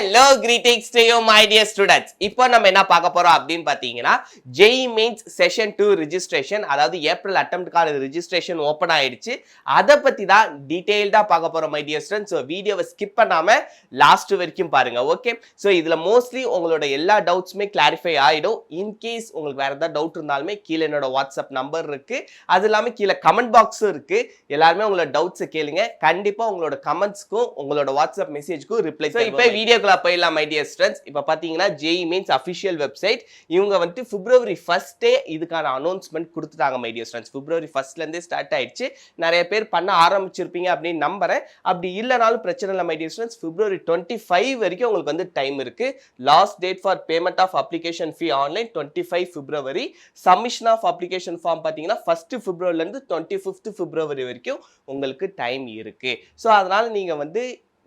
Hello, greetings to you, my dear students. இப்போ நம்ம என்ன பார்க்க போறோம் அப்படின்னு பார்த்தீங்கன்னா JEE Mains Session 2 registration, அதாவது ஏப்ரல் அட்டெம்ப்ட்கான registration ஓப்பன் ஆயிடுச்சு. அதை பத்தி தான் டீடைல்டா பார்க்க போறோம் my dear students. ஸோ வீடியோவை ஸ்கிப் பண்ணாம லாஸ்ட் வரைக்கும் பாருங்க. ஓகே, ஸோ இதுல மோஸ்ட்லி உங்களோட எல்லா டவுட்ஸுமே கிளாரிஃபை ஆயிடும். இன்கேஸ் உங்களுக்கு வேற ஏதாவது டவுட் இருந்தாலுமே கீழே என்னோட வாட்ஸ்அப் நம்பர் இருக்கு, அது இல்லாமல் கீழே கமெண்ட் பாக்ஸும் இருக்கு. எல்லாருமே உங்களோட டவுட்ஸை கேளுங்க. கண்டிப்பா உங்களோட கமெண்ட்ஸ்க்கும் உங்களோட வாட்ஸ்அப் மெசேஜ்க்கும் ரிப்ளை. இப்போ வீடியோக்குள்ள போயிடலாம் மை டியர் ஸ்டூடண்ட்ஸ். இப்போ பார்த்தீங்கன்னா JEE Mains அஃபிஷியல் வெப்சைட், இவங்க வந்துட்டு பிப்ரவரி 1 இதுக்கான அனௌன்ஸ்மெண்ட் கொடுத்துட்டாங்க my dear students. February 1 start ஆயிடுச்சு. நிறைய பேர் பண்ண ஆரம்பிச்சிருப்பீங்க அப்படின்னு நம்புறேன். அப்படி இல்லைனாலும் பிரச்சனை இல்லை மை டியர் ஸ்டூடண்ட்ஸ். பிப்ரவரி 25 வரைக்கும் உங்களுக்கு வந்து டைம் இருக்கு. Last date for payment of application fee online 25 February. Submission of application form பார்த்தீங்கன்னா 1 பிப்ரவரிலேருந்து 25 பிப்ரவரி வரைக்கும் உங்களுக்கு டைம் இருக்கு. ஸோ அதனால நீங்க வந்து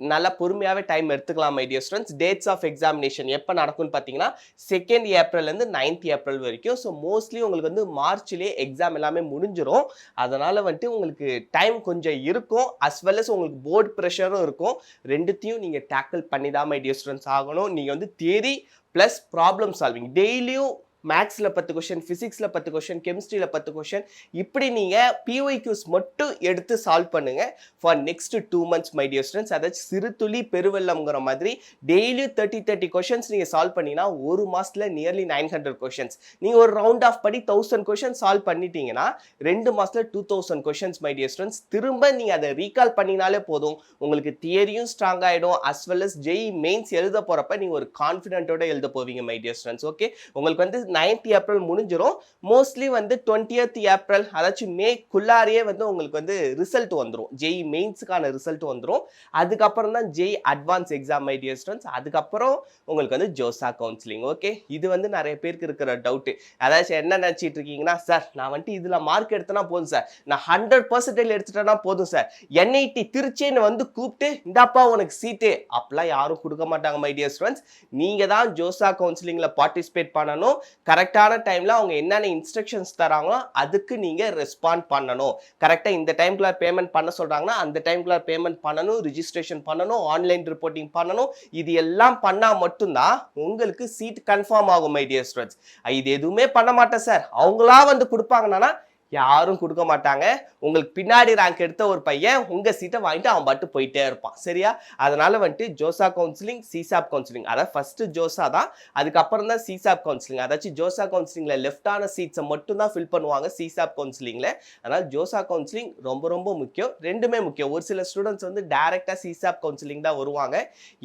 நல்லா பொறுமையாவே டைம் எடுத்துக்கலாம் my dear students. Dates of examination எப்போ நடக்கும்னு பார்த்தீங்கன்னா 2 ஏப்ரல்லேருந்து 9 ஏப்ரல் வரைக்கும். ஸோ மோஸ்ட்லி உங்களுக்கு வந்து மார்ச்லேயே எக்ஸாம் எல்லாமே முடிஞ்சிடும். அதனால வந்துட்டு உங்களுக்கு டைம் கொஞ்சம் இருக்கும். அஸ் வெல் அஸ் உங்களுக்கு போர்டு ப்ரெஷரும் இருக்கும். ரெண்டுத்தையும் நீங்கள் டேக்கிள் பண்ணி தான் மை டியர் ஸ்டூடெண்ட்ஸ் ஆகணும். நீங்கள் வந்து தியரி ப்ளஸ் ப்ராப்ளம் சால்விங் டெய்லியும் மேக்ஸில் 10 கொஷின், ஃபிசிக்ஸில் 10 கொஷின், கெமிஸ்ட்ரியில் 10 கொஷின், இப்படி நீங்கள் PYQs மட்டும் எடுத்து சால்வ் பண்ணுங்க for next 2 months my dear students. அதாச்சும் சிறு துளி பெருவெள்ளம்ங்கிற மாதிரி டெய்லியும் 30 கொஷின்ஸ் நீங்கள் சால்வ் பண்ணிங்கன்னா ஒரு மாதத்தில் நியர்லி 900 கொஷின்ஸ். நீங்கள் ஒரு ரவுண்ட் ஆஃப் படி 1000 கொஷின் சால்வ் பண்ணிட்டீங்கன்னா 2 மாதத்தில் 2000 கொஷின்ஸ் மை டியர் ஸ்டூடெண்ட்ஸ். திரும்ப நீங்கள் அதை ரீகால் பண்ணினாலே போதும், உங்களுக்கு தியரியும் ஸ்ட்ராங் ஆகிடும். As well as JEE Mains எழுத போகிறப்ப நீங்கள் ஒரு கான்ஃபிடென்ட்டோட எழுத போவீங்க மை டியர் ஸ்டூடெண்ட்ஸ். ஓகே, உங்களுக்கு வந்து 9th ஏப்ரல் முடிஞ்சிரும். மோஸ்ட்லி வந்து 20th ஏப்ரல் அதாச்சும் மேக்குள்ளாரியே வந்து உங்களுக்கு வந்து ரிசல்ட் வந்துடும். JEE Mainsக்கான ரிசல்ட் வந்துடும். அதுக்கப்புறம் தான் JEE advance exam my dear students. அதுக்கப்புறம் உங்களுக்கு வந்து ஜோசா கவுன்சிலிங். ஓகே, இது வந்து நிறைய பேருக்கு இருக்கிற டவுட்டு. அதாச்சும் என்ன நினச்சிட்டு இருக்கீங்கன்னா, சார் நான் வந்துட்டு இதில் மார்க் எடுத்தனா போதும் சார், நான் 100% எடுத்துட்டேன்னா போதும் சார், NIT திருச்சின்னு வந்து கூப்பிட்டு இந்தாப்பா உனக்கு சீட்டு, அப்பெல்லாம் யாரும் கொடுக்க மாட்டாங்க மை டியர் ஸ்டூடெண்ட்ஸ். நீங்கள் தான் ஜோசா கவுன்சிலிங்கில் பார்ட்டிசிபேட் பண்ணணும். கரெக்டான டைம்ல அவங்க என்னென்ன இன்ஸ்ட்ரக்ஷன்ஸ் தராங்களோ அதுக்கு நீங்க ரெஸ்பாண்ட் பண்ணணும். கரெக்டா இந்த டைம்க்குள்ள பேமெண்ட் பண்ண சொல்றாங்கன்னா அந்த டைம்க்குள்ள பேமெண்ட் பண்ணணும், ரிஜிஸ்ட்ரேஷன் பண்ணணும், ஆன்லைன் ரிப்போர்ட்டிங் பண்ணணும். இது எல்லாம் பண்ணா மட்டும்தான் உங்களுக்கு சீட் கன்ஃபார்ம் ஆகும் மை டியர் ஸ்டூடெண்ட்ஸ். இது எதுவுமே பண்ண மாட்டேன் சார், அவங்களா வந்து கொடுப்பாங்கன்னா யாரும் கொடுக்க மாட்டாங்க. உங்களுக்கு பின்னாடி ரேங்க் எடுத்த ஒரு பையன் உங்க சீட்டை வாங்கிட்டு அவன் பாட்டு போயிட்டே இருப்பான். சரியா? அதனால வந்துட்டு ஜோசா கவுன்சிலிங், சிசாப் கவுன்சிலிங், அதாவது ஃபர்ஸ்ட் ஜோசா தான், அதுக்கப்புறம் தான் சிசாப் கவுன்சிலிங். அதாச்சும் ஜோசா கவுன்சிலிங்ல லெஃப்டான சீட்ஸை மட்டும் தான் ஃபில் பண்ணுவாங்க சிசாப் கவுன்சிலிங்ல. அதனால ஜோசா கவுன்சிலிங் ரொம்ப ரொம்ப முக்கியம். ரெண்டுமே முக்கியம். ஒரு சில ஸ்டூடெண்ட்ஸ் வந்து டைரக்டா சிசாப் கவுன்சிலிங் தான் வருவாங்க.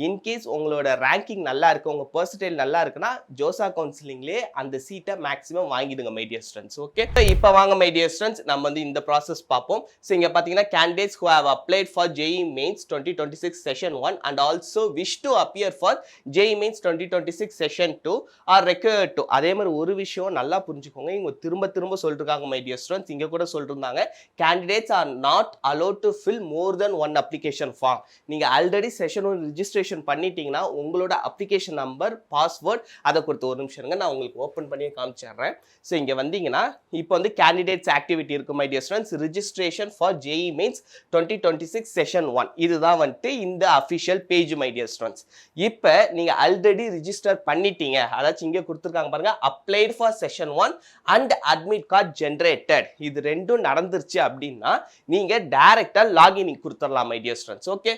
இன்கேஸ் உங்களோட ரேங்கிங் நல்லா இருக்கு, உங்க பெர்சன்டேஜ் நல்லா இருக்குன்னா ஜோசா கவுன்சிலிங்லேயே அந்த சீட்டை மேக்ஸிமம் வாங்கிடுங்க மை டியர் ஸ்டூடெண்ட்ஸ். ஓகே, இப்போ வாங்க மை dear students, நம்ம வந்து இந்த process பார்ப்போம். So இங்க பாத்தீங்கன்னா candidates who have applied for JEE Mains 2026 session 1 and also wish to appear for JEE Mains 2026 session 2 are required to. அதே மாதிரி ஒரு விஷயம் நல்லா புரிஞ்சுக்கோங்க, இங்க திரும்ப சொல்லிருக்காங்க my dear students. இங்க கூட சொல்லிருந்தாங்க candidates are not allowed to fill more than one application form. நீங்க ஆல்ரெடி செஷன் 1 ரெஜிஸ்ட்ரேஷன் பண்ணிட்டீங்கன்னா உங்களோட அப்ளிகேஷன் நம்பர், பாஸ்வேர்ட் அதை கொடுத்து ஒரு நிமிஷம் நான் உங்களுக்கு ஓபன் பண்ணி காமிச்சிடுறேன். ஸோ இங்க வந்தீங்கன்னா இப்போ வந்து கேண்டிடேட்ஸ் ஆக்டிவிட்டி இருக்கு my dear students. Registration for JEE Mains 2026 session 1 இதுதான் வந்துட்டு இந்த official page my dear students. இப்போ நீங்க ஆல்ரெடி ரிஜிஸ்டர் பண்ணிட்டீங்க, அதாச்சும் இங்கே கொடுத்துருக்காங்க பாருங்க, applied for session 1 and admit card generated, இது ரெண்டும் நடந்துருச்சு அப்படின்னா நீங்க டைரக்டா லாகின் கொடுத்துடலாம் மை டியர் ஸ்டூடெண்ட்ஸ். ஓகே,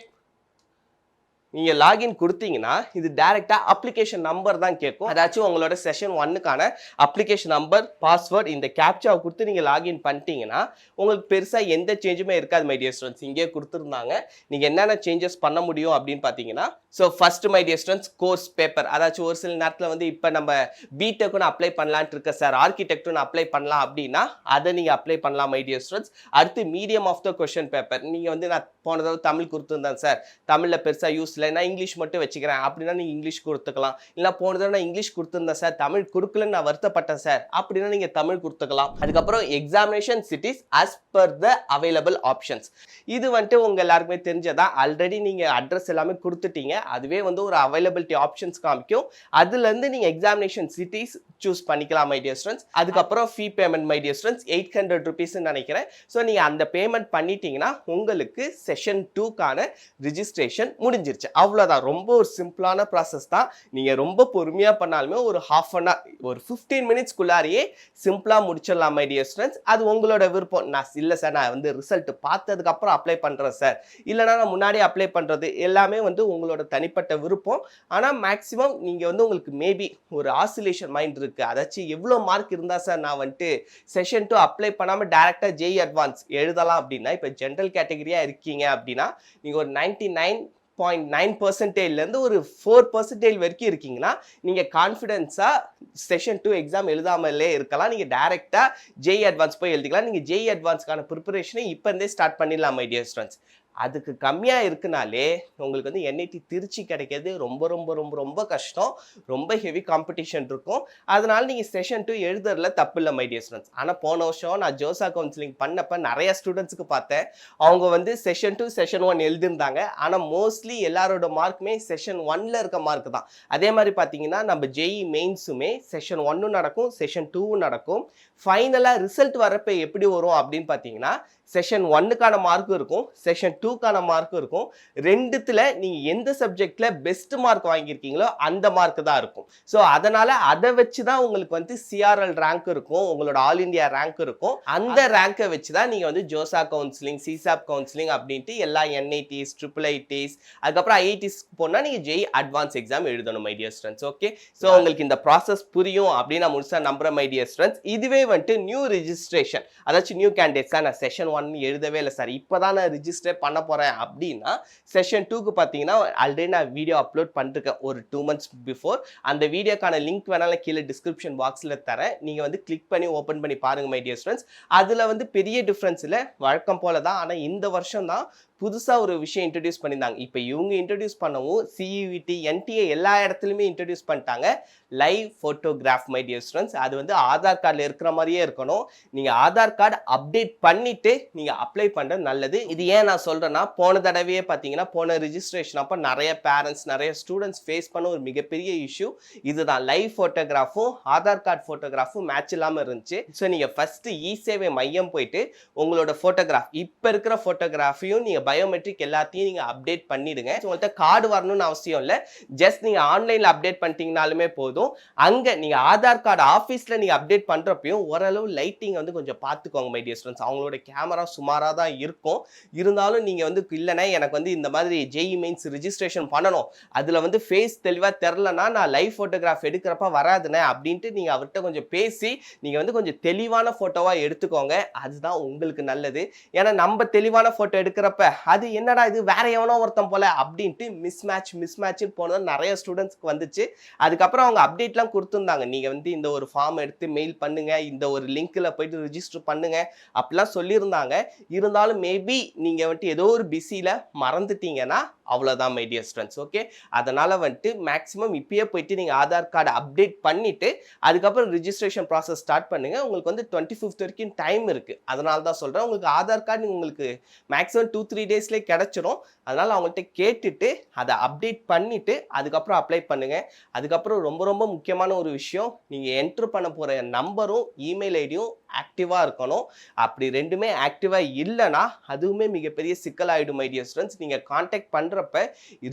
நீங்க லாகின் கொடுத்தீங்கன்னா இது டைரக்டா அப்ளிகேஷன் நம்பர் தான் கேட்கும். அதாச்சும் உங்களோட செஷன் 1க்கான அப்ளிகேஷன் நம்பர், பாஸ்வேர்ட், இந்த கேப்சாவை கொடுத்து நீங்க லாகின் பண்ணிட்டீங்கன்னா உங்களுக்கு பெருசா எந்த சேஞ்சுமே இருக்காது மை டியர் ஸ்டூடெண்ட்ஸ். இங்கே கொடுத்துருந்தாங்க நீங்க என்னென்ன சேஞ்சஸ் பண்ண முடியும் அப்படின்னு பாத்தீங்கன்னா, so first my dear students course paper, அதாச்சும் ஒரு சில நேரத்தில் வந்து இப்போ நம்ம பிடெக்குன்னு அப்ளை பண்ணலான்ட்டு இருக்க சார், ஆர்கிடெக்ட்னு அப்ளை பண்ணலாம் அப்படின்னா அதை நீங்க அப்ளை பண்ணலாம் மை டியர் ஸ்டூடெண்ட்ஸ். அடுத்து medium of the question paper, நீங்க வந்து நான் போன தடவை தமிழ் கொடுத்துருந்தேன் சார், தமிழ்ல பெருசா யூஸ் நான் இங்கிலீஷ் மட்டும் வச்சுக்கிறேன் அப்படின்னா நீங்க இங்கிலீஷ் கொடுத்துக்கலாம். இல்ல போன தடவை நான் இங்கிலீஷ் கொடுத்திருந்தேன் சார், தமிழ் கொடுக்கலன்னு நான் வருத்தப்பட்டேன் சார் அப்படின்னா நீங்க தமிழ் கொடுத்துக்கலாம். அதுக்கப்புறம் examination cities as per the available options, இது வந்துட்டு உங்க எல்லாருக்குமே தெரிஞ்சதா, ஆல்ரெடி நீங்க அட்ரஸ் எல்லாமே கொடுத்துட்டீங்க, அதுவே வந்து ஒரு அவைலபிலிட்டி ஆப்ஷன்ஸ் காமிக்கும். அதுல இருந்து நீங்க எக்ஸாமினேஷன் சிட்டிஸ் சூஸ் பண்ணிக்கலாம் மை டியர் ஸ்டூடெண்ட்ஸ். அதுக்கப்புறம் ஃபீ payment my dear students 800 rupees நினைக்கிறேன். ஸோ நீங்க அந்த பேமெண்ட் பண்ணிட்டீங்கன்னா உங்களுக்கு செஷன் 2க்கான ரிஜிஸ்ட்ரேஷன் முடிஞ்சிருச்சு. அவ்வளவுதான். ரொம்ப ஒரு சிம்பிளான ப்ராசஸ் தான். நீங்க ரொம்ப பொறுமையா பண்ணாலுமே ஒரு ஹாஃப் அன் ஹவர், ஒரு 15 மினிட்ஸ்க்குள்ளாரியே சிம்பிளா முடிச்சிடலாம் மை டியர் ஸ்டூடெண்ட்ஸ். அது உங்களோட விருப்பம். இல்ல சார், நான் வந்து ரிசல்ட் பார்த்ததுக்கு அப்புறம் அப்ளை பண்றேன் சார், இல்லைன்னா நான் முன்னாடியே அப்ளை பண்றது, எல்லாமே வந்து உங்களோட தனிப்பட்ட விருப்பம். ஆனா மேக்ஸிமம் நீங்க வந்து உங்களுக்கு மேபி ஒரு ஆசிலேஷன் மைண்ட் இருக்கு, அதாச்சும் எவ்வளவு மார்க் இருந்தா சார் நான் வந்துட்டு செஷன் 2 அப்ளை பண்ணாம டைரக்டா ஜேஇ அட்வான்ஸ் எழுதலாம் அப்படின்னா, இப்ப ஜெனரல் கேட்டகரியா இருக்கீங்க அப்படின்னா நீங்க ஒரு 99.9% இருந்து ஒரு 4% வரைக்கும் இருக்கீங்கன்னா நீங்க கான்ஃபிடென்ஸா செஷன் 2 எக்ஸாம் எழுதாமலே இருக்கலாம். நீங்க டைரக்டா ஜேஇ அட்வான்ஸ் போய் எழுதிக்கலாம். நீங்க ஜேஇ அட்வான்ஸ்க்கான ப்ரிப்பரேஷனை இப்ப இருந்தே ஸ்டார்ட் பண்ணிடலாம் மை டியர் ஸ்டூடெண்ட்ஸ். அதுக்கு கம்மியா இருக்குனாலே உங்களுக்கு வந்து என்ஐடி திருச்சி கிடைக்கிறது ரொம்ப ரொம்ப ரொம்ப ரொம்ப கஷ்டம். ரொம்ப ஹெவி காம்படிஷன் இருக்கும். அதனால நீங்க செஷன் 2 எழுதுறதுல தப்பு இல்லை மை டியர் ஸ்டூடெண்ட்ஸ். ஆனா போன வருஷம் நான் ஜோசா கவுன்சிலிங் பண்ணப்ப நிறைய ஸ்டூடெண்ட்ஸ்க்கு பார்த்தேன், அவங்க வந்து செஷன் 2 செஷன் 1 எழுதிருந்தாங்க. ஆனா மோஸ்ட்லி எல்லாரோட மார்க்குமே செஷன் 1ல இருக்க மார்க் தான். அதே மாதிரி பாத்தீங்கன்னா நம்ம ஜேஇ மெயின்ஸுமே செஷன் 1 நடக்கும், செஷன் 2 நடக்கும். ஃபைனலா ரிசல்ட் வரப்ப எப்படி வரும் அப்படின்னு பாத்தீங்கன்னா செஷன் 1க்கான மார்க்கும் இருக்கும், செஷன் 2க்கான மார்க்கும் இருக்கும். ரெண்டுத்துல நீங்க எந்த சப்ஜெக்ட்ல பெஸ்ட் மார்க் வாங்கியிருக்கீங்களோ அந்த மார்க் தான் இருக்கும். ஸோ அதனால அதை வச்சுதான் உங்களுக்கு வந்து சிஆர்எல் ரேங்க் இருக்கும், உங்களோட ஆல் இந்தியா ரேங்க் இருக்கும். அந்த ரேங்கை வச்சுதான் நீங்க வந்து ஜோசா கவுன்சிலிங், சிசாப் கவுன்சிலிங் அப்படின்ட்டு எல்லா என்ஐடிஸ், ட்ரிபிள் ஐடிஸ், அதுக்கப்புறம் ஐஐடிஸ் போனா நீங்க ஜேஇ அட்வான்ஸ் எக்ஸாம் எழுதணும் my dear students. Okay, so உங்களுக்கு இந்த ப்ராசஸ் புரியும் அப்படின்னு நான் முழுசா நம்புறேன் மை டியர் ஸ்டூடெண்ட்ஸ். இதுவே வந்துட்டு நியூ ரெஜிஸ்ட்ரேஷன், அதாச்சும் நியூ கேண்டிடேட்ஸ், நான் செஷன் 1 எழுதவே இல்லை சார், இப்போதான் நான் ரிஜிஸ்டர் பண்ண போறேன் அப்படின்னா செஷன் 2க்கு பார்த்தீங்கன்னா ஆல்ரெடி நான் வீடியோ அப்லோட் பண்ணிருக்கேன் ஒரு 2 months பிஃபோர். அந்த வீடியோக்கான லிங்க் வேணாலும் கீழே டிஸ்கிரிப்ஷன் பாக்ஸில் தரேன், நீங்க வந்து கிளிக் பண்ணி ஓப்பன் பண்ணி பாருங்க மை டியர் ஸ்டூடெண்ட்ஸ். அதுல வந்து பெரிய டிஃப்ரென்ஸ் இல்லை, வழக்கம் போல தான். ஆனால் இந்த வருஷம் தான் புதுசா ஒரு விஷயம் இன்ட்ரடியூஸ் பண்ணியிருந்தாங்க. இப்போ இவங்க இன்ட்ரடியூஸ் பண்ணவும் சிஇவிடி, என்டிஏ எல்லா இடத்துலையுமே இன்ட்ரடியூஸ் பண்ணிட்டாங்க live photograph my dear students. அது வந்து ஆதார் கார்டில் இருக்கிற மாதிரியே இருக்கணும். நீங்க ஆதார் கார்டு அப்டேட் பண்ணிட்டு நீங்க அப்ளை பண்றது நல்லது. இது ஏன் நான் சொல்றேன்னா, போன தடவையே பார்த்தீங்கன்னா போன ரிஜிஸ்ட்ரேஷன் அப்போ நிறைய பேரண்ட்ஸ், நிறைய ஸ்டூடெண்ட்ஸ் ஃபேஸ் பண்ண ஒரு மிகப்பெரிய இஷ்யூ இதுதான். லைவ் போட்டோகிராஃபும் ஆதார் கார்டு போட்டோகிராஃபும் மேட்ச் இல்லாமல் இருந்துச்சு. ஸோ நீங்க ஃபர்ஸ்ட் இ சேவை மையம் போயிட்டு உங்களோட போட்டோகிராஃப், இப்போ இருக்கிற போட்டோகிராஃபையும் நீங்க பயோமெட்ரிக் எல்லாத்தையும் நீங்க அப்டேட் பண்ணிடுங்க. உங்கள்கிட்ட கார்டு வரணும்னு அவசியம் இல்லை, ஜஸ்ட் நீங்க ஆன்லைன்ல அப்டேட் பண்ணிட்டீங்கனாலுமே போதும். அங்க நீங்க ஆதார் கார்டு ஆஃபீஸ்ல நீங்க அப்டேட் பண்றப்பையும் ஓரளவு லைட்டிங் வந்து கொஞ்சம் பார்த்துக்கோங்க மை டியர் ஸ்டூடெண்ட்ஸ். அவங்களோட கேமரா சுமாரா தான் இருக்கும், இருந்தாலும் நீங்க வந்து இல்லைன்னா எனக்கு வந்து இந்த மாதிரி ஜேஇ மெயின்ஸ் ரிஜிஸ்ட்ரேஷன் பண்ணணும், அதுல வந்து ஃபேஸ் தெளிவா தெரிலனா நான் லைவ் போட்டோகிராஃப் எடுக்கிறப்ப வராதுனே அப்படின்ட்டு நீங்க அவர்கிட்ட கொஞ்சம் பேசி நீங்க வந்து கொஞ்சம் தெளிவான போட்டோவா எடுத்துக்கோங்க. அதுதான் உங்களுக்கு நல்லது. ஏன்னா நம்ம தெளிவான போட்டோ எடுக்கிறப்ப அது என்னடா இது வேற எவனோ ஒருத்தன் போல அப்படின்ட்டு மிஸ்மேட்ச் போனது நிறைய ஸ்டூடெண்ட்ஸ்க்கு வந்துச்சு. அதுக்கப்புறம் அவங்க அப்டேட்லாம் கொடுத்துருந்தாங்க, நீங்க வந்து இந்த ஒரு ஃபார்ம் எடுத்து மெயில் பண்ணுங்க, இந்த ஒரு லிங்க்ல போயிட்டு ரிஜிஸ்டர் பண்ணுங்க அப்படிலாம் சொல்லியிருந்தாங்க. இருந்தாலும் மேபி நீங்க வந்துட்டு ஏதோ ஒரு பிஸியில மறந்துட்டீங்கன்னா அவ்வளவுதான் மை டியர் ஸ்டூடெண்ட்ஸ். ஓகே, அதனால வந்துட்டு மேக்ஸிமம் இப்பயே போயிட்டு நீங்க ஆதார் கார்டு அப்டேட் பண்ணிட்டு அதுக்கப்புறம் ரிஜிஸ்ட்ரேஷன் ப்ராசஸ் ஸ்டார்ட் பண்ணுங்க. உங்களுக்கு வந்து 25th வரைக்கும் டைம் இருக்கு. அதனால தான் சொல்றேன், உங்களுக்கு ஆதார் கார்டு உங்களுக்கு மேக்ஸிமம் 2-3 டேஸ்லேயே கிடைச்சிரும். அதனால அவங்கள்ட்ட கேட்டுட்டு அதை அப்டேட் பண்ணிட்டு அதுக்கப்புறம் அப்ளை பண்ணுங்க. அதுக்கப்புறம் ரொம்ப ரொம்ப முக்கியமான ஒரு விஷயம், நீங்க என்ட்ரு பண்ண போற நம்பரும் இமெயில் ஐடியும் ஆக்டிவா இருக்கணும். அப்படி ரெண்டுமே ஆக்டிவா இல்லைன்னா அதுவுமே மிகப்பெரிய சிக்கலாயிடும் மை டியர் ஸ்டூடெண்ட்ஸ். நீங்க கான்டாக்ட் பண்றப்ப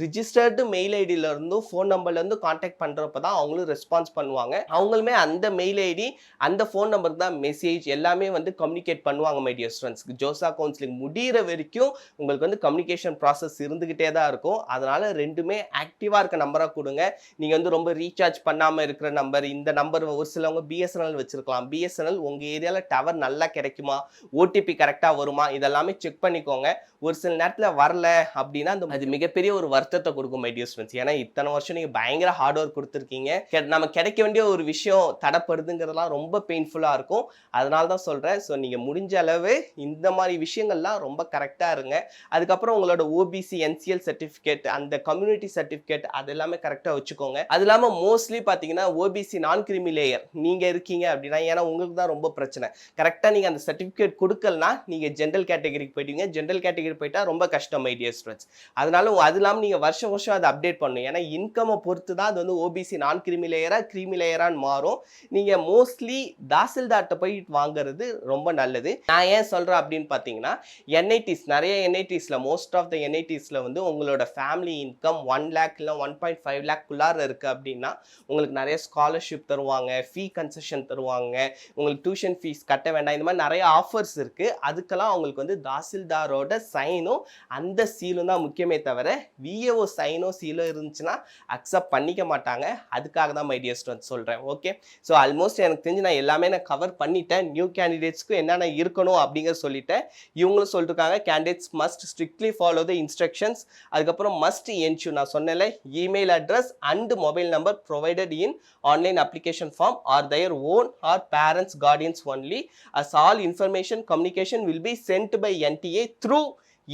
ரிஜிஸ்டர்டு மெயில் ஐடியில இருந்தும் ஃபோன் நம்பர்ல இருந்து கான்டாக்ட் பண்றப்ப தான் அவங்களும் ரெஸ்பான்ஸ் பண்ணுவாங்க. அவங்களுமே அந்த மெயில் ஐடி அந்த ஃபோன் நம்பருக்கு தான் மெசேஜ் எல்லாமே வந்து கம்யூனிகேட் பண்ணுவாங்க my dear students. JoSAA counselling முடிகிற வரைக்கும் உங்களுக்கு வந்து கம்யூனிகேஷன் ப்ராசஸ் இருந்துகிட்டே தான் இருக்கும். அதனால ரெண்டுமே ஆக்டிவா இருக்க நம்பரா கொடுங்க. நீங்க வந்து ரொம்ப ரீசார்ஜ் பண்ணாம இருக்கிற நம்பர், இந்த நம்பர் ஒரு சிலவங்க பிஎஸ்என்எல் வச்சிருக்கலாம், பிஎஸ்என்எல் உங்க ஏரியால டவர் நல்லா கிடைக்குமா, ஓடிபி கரெக்டா வருமா, இதெல்லாமே செக் பண்ணிக்கோங்க. ஒரு சில நேரத்துல வரல அப்படின்னா அது மிகப்பெரிய ஒரு வருத்தத்தை கொடுக்கும் மை டியர் ஸ்டூடெண்ட்ஸ். ஏன்னா இத்தனை வருஷம் நீங்க பயங்கர ஹார்ட் ஒர்க் கொடுத்துருக்கீங்க, நம்ம கிடைக்க வேண்டிய ஒரு விஷயம் தடப்படுதுங்கிறதுலாம் ரொம்ப பெயின்ஃபுல்லா இருக்கும். அதனால தான் சொல்றேன், ஸோ நீங்க முடிஞ்ச அளவு இந்த மாதிரி விஷயங்கள்லாம் ரொம்ப கரெக்டா இருங்க. அதுக்கப்புறம் உங்களோட ஓபிசி என்சிஎல் சர்டிஃபிகேட், அந்த கம்யூனிட்டி சர்டிஃபிகேட் அது எல்லாமே கரெக்டா வச்சுக்கோங்க. அது இல்லாம மோஸ்ட்லி பாத்தீங்கன்னா ஓபிசி நான் கிரிமி லேயர் நீங்க இருக்கீங்க அப்படின்னா, ஏன்னா உங்களுக்கு தான் ரொம்ப பிரச்சனை. பிரச்சனை. கரெக்டாக நீங்கள் அந்த சர்டிஃபிகேட் கொடுக்கலனா நீங்கள் ஜென்ரல் கேட்டகரிக்கு போயிட்டீங்க. ஜென்ரல் கேட்டகரி போயிட்டா ரொம்ப கஷ்டம் மை டியர் ஸ்டூடெண்ட்ஸ். அதனால அது இல்லாமல் நீங்கள் வருஷம் வருஷம் அதை அப்டேட் பண்ணணும். ஏன்னா இன்கம்மை பொறுத்து தான் அது வந்து ஓபிசி நான் கிரிமி லேயரா கிரிமி லேயரான்னு மாறும். நீங்கள் மோஸ்ட்லி தாசில்தார்ட்ட போய் வாங்குறது ரொம்ப நல்லது. நான் ஏன் சொல்கிறேன் அப்படின்னு பார்த்தீங்கன்னா என்ஐடிஸ் நிறைய என்ஐடிஸில் மோஸ்ட் ஆஃப் த என்ஐடிஸில் வந்து உங்களோட ஃபேமிலி இன்கம் 1 lakh இல்லை 1.5 lakh இருக்குது அப்படின்னா உங்களுக்கு நிறைய ஸ்காலர்ஷிப் தருவாங்க, ஃபீ கன்செஷன் தருவாங்க, உங்களுக்கு டியூஷன் ஃபீஸ் கட்ட வேண்டாம், இந்த மாதிரி நிறைய ஆஃபர்ஸ் இருக்குது. அதுக்கெல்லாம் உங்களுக்கு வந்து தாசில்தாரோட சைனும் அந்த சீலும் தான் முக்கியமே தவிர விஏஓ சைனோ சீலோ இருந்துச்சுன்னா அக்செப்ட் பண்ணிக்க மாட்டாங்க. அதுக்காக தான் மை டியர் ஸ்டூடெண்ட்ஸ் சொல்கிறேன். ஓகே, ஸோ ஆல்மோஸ்ட் எனக்கு தெரிஞ்சு நான் எல்லாமே நான் கவர் பண்ணிட்டேன். நியூ கேண்டிடேட்ஸ்க்கு என்னென்ன இருக்கணும் அப்படிங்கிற சொல்லிட்டேன். இவங்களும் சொல்லிட்டுருக்காங்க candidates must strictly follow the instructions. அதுக்கப்புறம் மஸ்ட் என்ஷூர், நான் சொன்னேன்ல, email address and mobile number provided in online application form are their own or parents guardians only, as all information communication will be sent by NTA through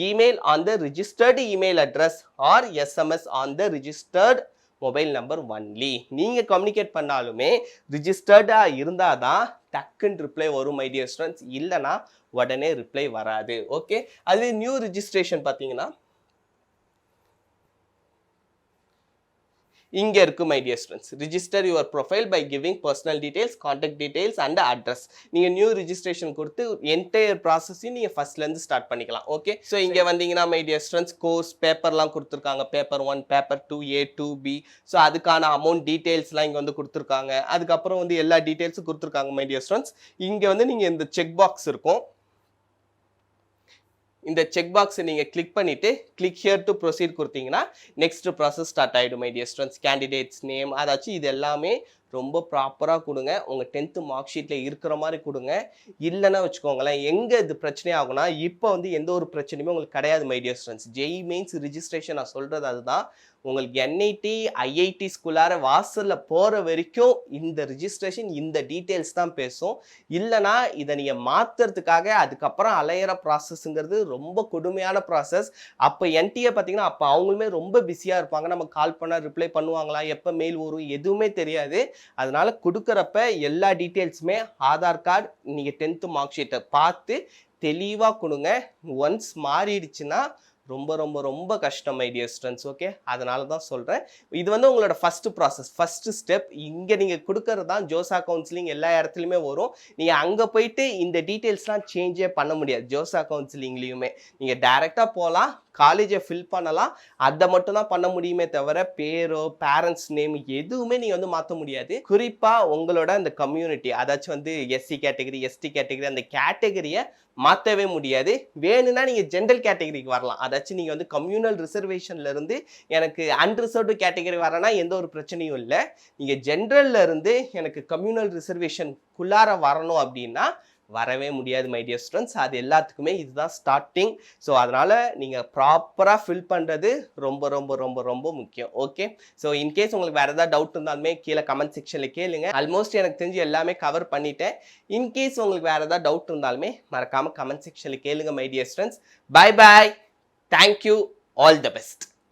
email on the registered email address or SMS on the registered mobile number only. நீங்கள் communicate பண்ணாலுமே ரிஜிஸ்டர்டாக இருந்தால் தான் டக்குன்னு reply வரும் my dear students. இல்லைனா உடனே reply வராது. Okay, அதுவே நியூ ரிஜிஸ்ட்ரேஷன் பார்த்தீங்கன்னா இங்கே இருக்கு my dear students. Register your profile by giving personal details, contact details and address. நீங்கள் நியூ ரிஜிஸ்ட்ரேஷன் கொடுத்து என்டையர் ப்ராசஸையும் நீங்கள் ஃபர்ஸ்ட்லேருந்து ஸ்டார்ட் பண்ணிக்கலாம். ஓகே, ஸோ இங்கே வந்தீங்கன்னா மை டியர் ஸ்டூடெண்ட்ஸ் கோர்ஸ் பேப்பர்லாம் கொடுத்துருக்காங்க. Paper 1, paper 2A, 2B. So அதுக்கான அமௌண்ட் டீடைல்ஸ்லாம் இங்கே வந்து கொடுத்துருக்காங்க. அதுக்கப்புறம் வந்து எல்லா டீடைல்ஸும் கொடுத்துருக்காங்க மை டியர் ஸ்டூடெண்ட்ஸ். இங்கே வந்து நீங்கள் இந்த செக் பாக்ஸ் இருக்கும். இந்த செக் பாக்ஸை நீங்கள் கிளிக் பண்ணிவிட்டு கிளிக் ஹியர் டு ப்ரொசீட் கொடுத்தீங்கன்னா நெக்ஸ்ட் ப்ராசஸ் ஸ்டார்ட் ஆகிடும் my dear students. Candidates name அதாச்சும் இது எல்லாமே ரொம்ப ப்ராப்பராக கொடுங்க. உங்கள் 10th மார்க் ஷீட்டில் இருக்கிற மாதிரி கொடுங்க. இல்லைன்னா வச்சுக்கோங்களேன், எங்கே இது பிரச்சனை ஆகுனா இப்போ வந்து எந்த ஒரு பிரச்சனையுமே உங்களுக்கு கிடையாது my dear students. JEE mains registration நான் சொல்கிறது அதுதான். உங்களுக்கு என்ஐடி ஐஐடி ஸ்கூலார வாசலில் போகிற வரைக்கும் இந்த ரிஜிஸ்ட்ரேஷன் இந்த டீட்டெயில்ஸ் தான் பேசும். இல்லைனா இதை நீங்கள் மாற்றுறதுக்காக அதுக்கப்புறம் அலையிற ப்ராசஸ்ங்கிறது ரொம்ப கொடுமையான ப்ராசஸ். அப்போ என்டிஏ பார்த்தீங்கன்னா அப்போ அவங்களுமே ரொம்ப பிஸியாக இருப்பாங்க. நம்ம கால் பண்ணால் ரிப்ளை பண்ணுவாங்களா, எப்போ மெயில் வரும், எதுவுமே தெரியாது. அதனால கொடுக்குறப்ப எல்லா டீட்டெயில்ஸுமே ஆதார் கார்டு, நீங்கள் 10th மார்க் ஷீட்டை பார்த்து தெளிவாக கொடுங்க. ஒன்ஸ் மாறிடுச்சுன்னா ரொம்ப ரொம்ப ரொம்ப கஷ்டம் மை டியர் ஸ்டூடெண்ட்ஸ். ஓகே, அதனால தான் சொல்கிறேன். இது வந்து உங்களோட ஃபஸ்ட்டு ப்ராசஸ், ஃபஸ்ட்டு ஸ்டெப். இங்கே நீங்கள் கொடுக்கறது தான் ஜோசா கவுன்சிலிங் எல்லா இடத்துலையுமே வரும். நீங்கள் அங்கே போயிட்டு இந்த டீட்டெயில்ஸ்லாம் சேஞ்சே பண்ண முடியாது. ஜோசா கவுன்சிலிங்லேயுமே நீங்கள் டைரெக்டாக போகலாம், காலேஜை ஃபில் பண்ணலாம். அதை மட்டும் தான் பண்ண முடியுமே தவிர பேரோ பேரண்ட்ஸ் நேம் எதுவுமே நீங்கள் வந்து மாற்ற முடியாது. குறிப்பாக உங்களோட அந்த கம்யூனிட்டி, அதாச்சும் வந்து எஸ்சி கேட்டகரி எஸ்டி கேட்டகரி அந்த கேட்டகரியை மாற்றவே முடியாது. வேணும்னா நீங்கள் ஜென்ரல் கேட்டகரிக்கு வரலாம். அதாச்சும் நீங்கள் வந்து கம்யூனல் ரிசர்வேஷன்லேருந்து எனக்கு அன்ரிசர்வ்டு கேட்டகரி வரனா எந்த ஒரு பிரச்சனையும் இல்லை. நீங்கள் ஜென்ரல்ல இருந்து எனக்கு கம்யூனல் ரிசர்வேஷனுக்குள்ளார வரணும் அப்படின்னா வரவே முடியாது மை டியர் ஸ்டூடெண்ட்ஸ். அது எல்லாத்துக்குமே இதுதான் ஸ்டார்டிங். ஸோ அதனால் நீங்கள் ப்ராப்பராக ஃபில் பண்ணுறது ரொம்ப ரொம்ப ரொம்ப ரொம்ப முக்கியம். ஓகே, ஸோ இன்கேஸ் உங்களுக்கு வேறு ஏதாவது டவுட் இருந்தாலுமே கீழே கமெண்ட் செக்ஷனில் கேளுங்க. ஆல்மோஸ்ட் எனக்கு தெரிஞ்சு எல்லாமே கவர் பண்ணிட்டேன். இன்கேஸ் உங்களுக்கு வேறு ஏதாவது டவுட் இருந்தாலுமே மறக்காமல் கமெண்ட் செக்ஷனில் கேளுங்க my dear students. Bye bye, thank you, all the best.